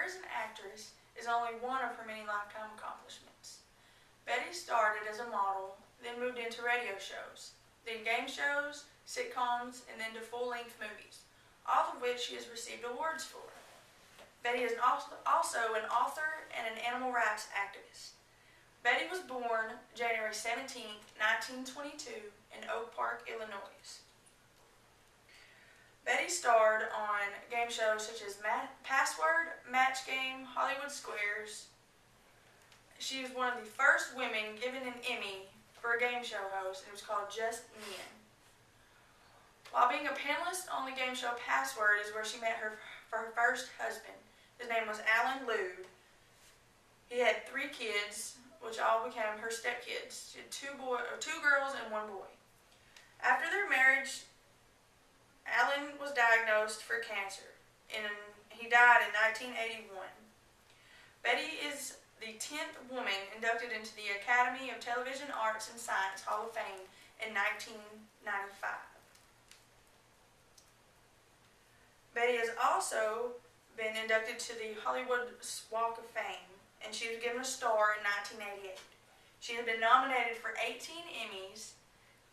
as an actress is only one of her many lifetime accomplishments. Betty started as a model, then moved into radio shows, then game shows, sitcoms, and then to full-length movies, all of which she has received awards for. Betty is also an author and an animal rights activist. Betty was born January 17, 1922 in Oak Park, Illinois. Betty starred on game shows such as Password, Match Game, Hollywood Squares. She was one of the first women given an Emmy for a game show host, and it was called Just Men. While being a panelist on the game show Password is where she met her first husband. His name was Alan Lude. He had 3 kids, which all became her stepkids. She had 2 girls and 1 boy. After their marriage, Alan was diagnosed for cancer, and he died in 1981. Betty is the 10th woman inducted into the Academy of Television Arts and Science Hall of Fame in 1995. Betty has also been inducted to the Hollywood Walk of Fame, and she was given a star in 1988. She has been nominated for 18 Emmys,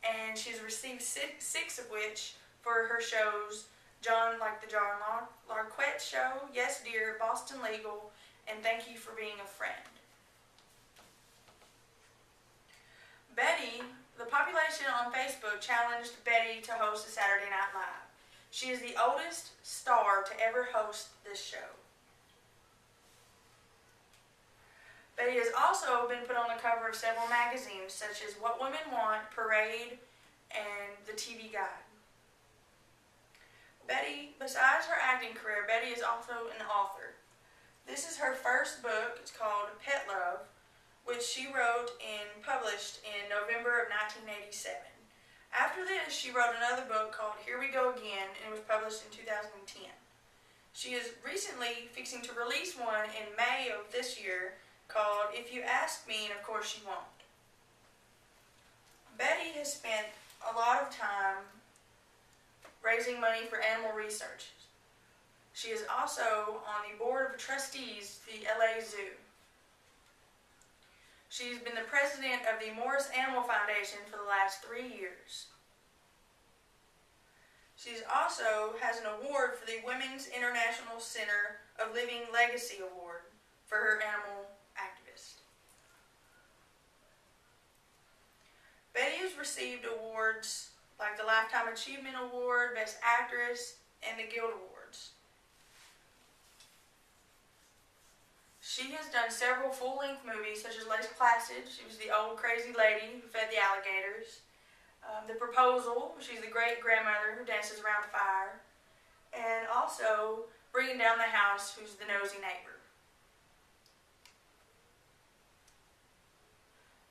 and she's received 6 of which for her shows the John Larroquette Show, Yes Dear, Boston Legal, and Thank You for Being a Friend. Betty, the population on Facebook challenged Betty to host a Saturday Night Live. She is the oldest star to ever host this show. Betty has also been put on the cover of several magazines such as What Women Want, Parade, and The TV Guide. Betty, besides her acting career, Betty is also an author. This is her first book. It's called Pet Love, which she wrote and published in November of 1987. After this, she wrote another book called Here We Go Again, and it was published in 2010. She is recently fixing to release one in May of this year called If You Ask Me, and of course you won't. Betty has spent a lot of time raising money for animal research. She is also on the board of trustees for the LA Zoo. She's been the president of the Morris Animal Foundation for the last 3 years. She also has an award for the Women's International Center of Living Legacy Award for her animal activist. Betty has received awards like the Lifetime Achievement Award, Best Actress, and the Guild Awards. She has done several full-length movies such as Lake Placid. She was the old crazy lady who fed the alligators. The Proposal, she's the great-grandmother who dances around fire. And also Bringing Down the House, who's the nosy neighbor.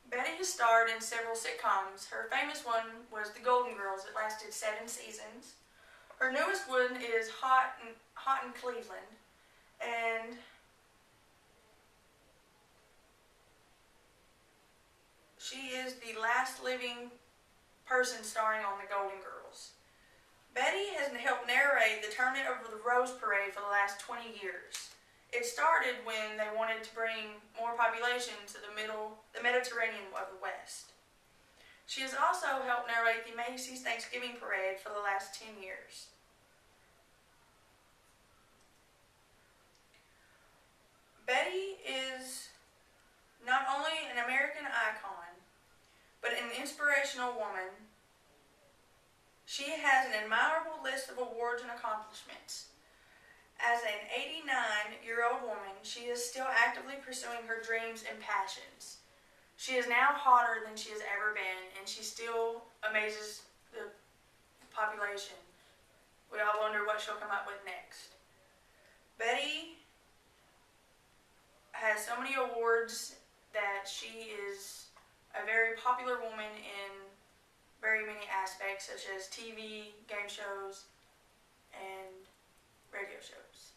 Betty has starred in several sitcoms. Her famous one was The Golden Girls. It lasted 7 seasons. Her newest one is Hot in Cleveland. And she is the last living person starring on The Golden Girls. Betty has helped narrate the Tournament of the Rose Parade for the last 20 years. It started when they wanted to bring more population to the Mediterranean of the West. She has also helped narrate the Macy's Thanksgiving Parade for the last 10 years. Betty is not only an American icon, but an inspirational woman. She has an admirable list of awards and accomplishments. As an 89-year-old woman, she is still actively pursuing her dreams and passions. She is now hotter than she has ever been, and she still amazes the population. We all wonder what she'll come up with next. Betty has so many awards that she is a very popular woman in very many aspects, such as TV, game shows, and radio shows.